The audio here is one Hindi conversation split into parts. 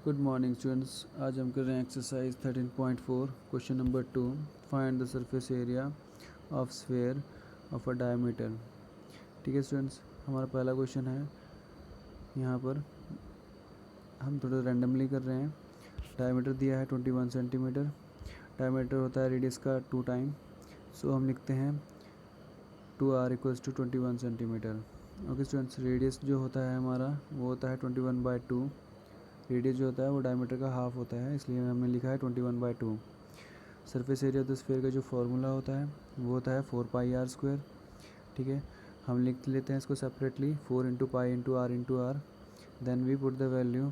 Good morning students. आज हम कर रहे हैं exercise 13.4 question number 2। Find the surface area of sphere of a diameter. ठीक है स्टूडेंट्स, हमारा पहला क्वेश्चन है। यहाँ पर हम थोड़ा रैंडमली कर रहे हैं। डायमीटर दिया है 21 सेंटीमीटर। डायमीटर होता है रेडियस का 2 टाइम। सो हम लिखते हैं 2r equals to 21 centimetre. Okay students, radius जो होता है हमारा वो होता है 21/2। रेडियस जो होता है वो डायमीटर का हाफ होता है, इसलिए हमने लिखा है 21/2। Surface area of the sphere का जो फार्मूला होता है वो होता है 4πr²। ठीक है, हम लिख लेते हैं इसको separately 4 into pi into r. Then we put the value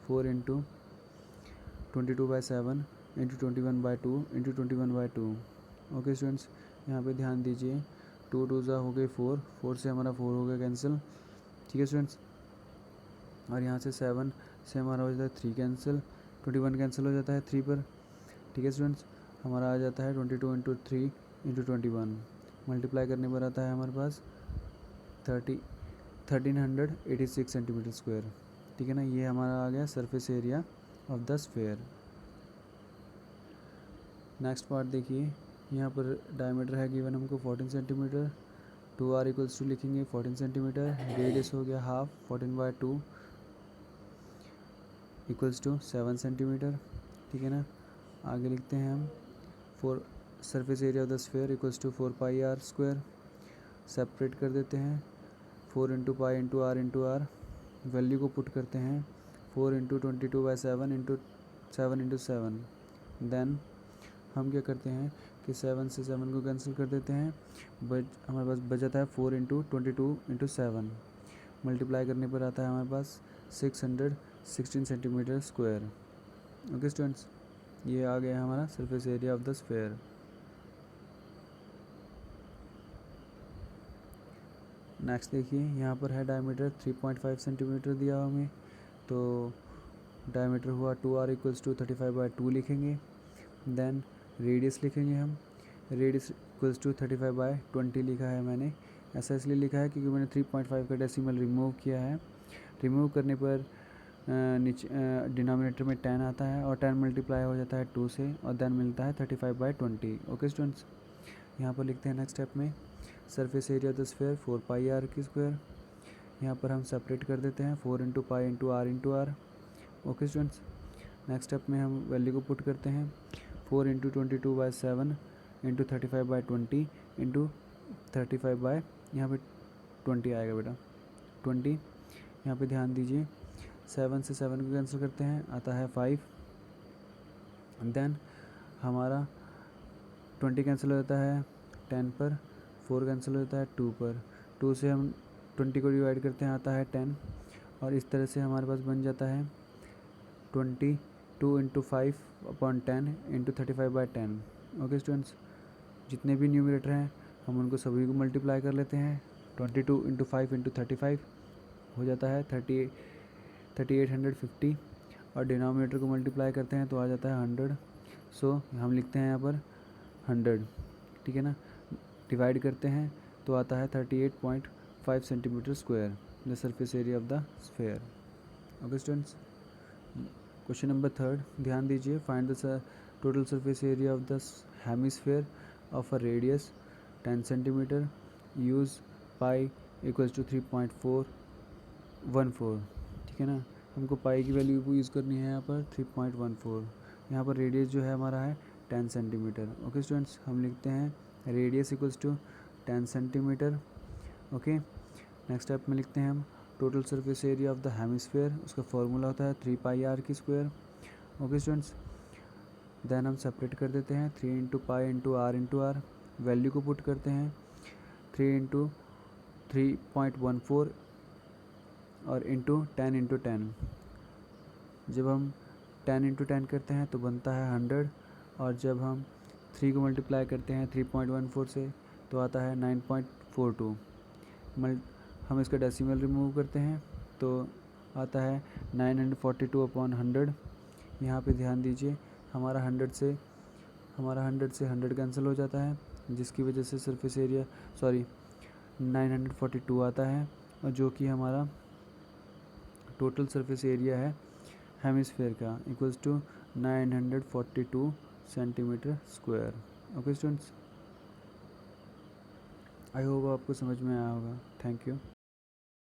4 into 22/7 into 21/2 into 21/2। Okay students, यहाँ पे ध्यान दीजिए, 2 2 हो गए 4 से हमारा 4 हो गया कैंसिल। ठीक है स्टूडेंट्स, और यहाँ से 7 से हमारा हो जाता है 3 कैंसिल, 21 कैंसिल हो जाता है 3 पर। ठीक है स्टूडेंट्स, हमारा आ जाता है 22 इंटू 3 इंटू 21। मल्टीप्लाई करने पर आता है हमारे पास 1386 सेंटीमीटर स्क्वायर। ठीक है ना, ये हमारा आ गया surface area of the sphere. Next part देखिए, यहाँ पर डायमीटर है गिवन हमको 14 सेंटीमीटर। 2r इक्वल्स टू लिखेंगे 14 सेंटीमीटर। रेडियस हो गया हाफ, 14/2 इक्वल्स टू 7 सेंटीमीटर। ठीक है ना, आगे लिखते हैं हम 4 surface area of the sphere equals to 4πr²। Separate कर देते हैं 4 into pi into r. Value को पुट करते हैं 4 इंटू 22/7 इंटू 7 इंटू 7। देन हम क्या करते हैं कि 7 से 7 को कैंसिल कर देते हैं। हमारे पास बच जाता है 4 इंटू 22 इंटू 7। मल्टीप्लाई करने पर आता है हमारे पास 616 सेंटीमीटर स्क्वायर। ओके स्टूडेंट्स, ये आ गया हमारा surface area of the sphere. Next देखिए, यहाँ पर है डायमीटर 3.5 सेंटीमीटर दिया हुआ हमें, तो डायमीटर हुआ 2r इक्वल्स टू 35/2 लिखेंगे। देन रेडियस लिखेंगे हम, रेडियस इक्वल्स टू 35/20 लिखा है मैंने। ऐसा इसलिए लिखा है क्योंकि मैंने 3.5 का डेसिमल रिमूव किया है। रिमूव करने पर नीचे डिनोमिनेटर में 10 आता है और 10 मल्टीप्लाई हो जाता है 2 से, और देन मिलता है 35/20। ओके स्टूडेंट्स, यहाँ पर लिखते हैं नेक्स्ट स्टेप में surface area of the sphere 4πr²। यहाँ पर हम सेपरेट कर देते हैं 4 into pi into r. Okay students, next step में हम वैल्यू को पुट करते हैं 4 इंटू 22/7 इंटू 35/20 इंटू 35 यहाँ पे 20 आएगा बेटा 20। यहाँ पे ध्यान दीजिए, 7 से 7 को कैंसिल करते हैं, आता है 5। देन हमारा 20 कैंसिल हो जाता है 10 पर, 4 कैंसिल हो जाता है 2 पर। 2 से हम 20 को डिवाइड करते हैं, आता है 10। और इस तरह से हमारे पास बन जाता है 22 इंटू 5/10 इंटू 35/10। ओके स्टूडेंट्स, जितने भी न्यूमरेटर हैं हम उनको सभी को मल्टीप्लाई कर लेते हैं। 22 इंटू 5 इंटू 35 हो जाता है 3850, और डिनोमिनेटर को मल्टीप्लाई करते हैं तो आ जाता है 100। सो हम लिखते हैं यहाँ पर 100। ठीक है ना, डिवाइड करते हैं तो आता है 38.5 centimetre square the surface area of the sphere. Okay students, question number 3, ध्यान दीजिए। Find the total surface area of the hemisphere of a radius 10 centimetre. Use pi equals to 3.414। ठीक है ना, हमको पाई की वैल्यू यूज़ करनी है यहाँ पर 3.14। यहाँ पर रेडियस जो है हमारा है 10 सेंटीमीटर। ओके स्टूडेंट्स, हम लिखते हैं radius equals to 10 centimetre. Okay, next step में लिखते हैं हम total surface area of the hemisphere, उसका फॉर्मूला होता है 3πr²। ओके स्टूडेंट्स, देन हम सेपरेट कर देते हैं 3 into pi into r. Value को पुट करते हैं 3 इंटू 3.14 और इंटू 10 इंटू 10। जब हम 10 इंटू 10 करते हैं तो बनता है 100, और जब हम 3 को मल्टीप्लाई करते हैं 3.14 से तो आता है 9.42। हम इसका डेसिमल रिमूव करते हैं तो आता है 942/100। यहाँ पे ध्यान दीजिए, हमारा 100 से 100 कैंसिल हो जाता है, जिसकी वजह से सरफेस एरिया 942 आता है, और जो कि हमारा टोटल सरफेस एरिया है हेमिस्फेयर का equals to 942 centimetre square. Okay students, I hope आपको समझ में आया होगा। Thank you.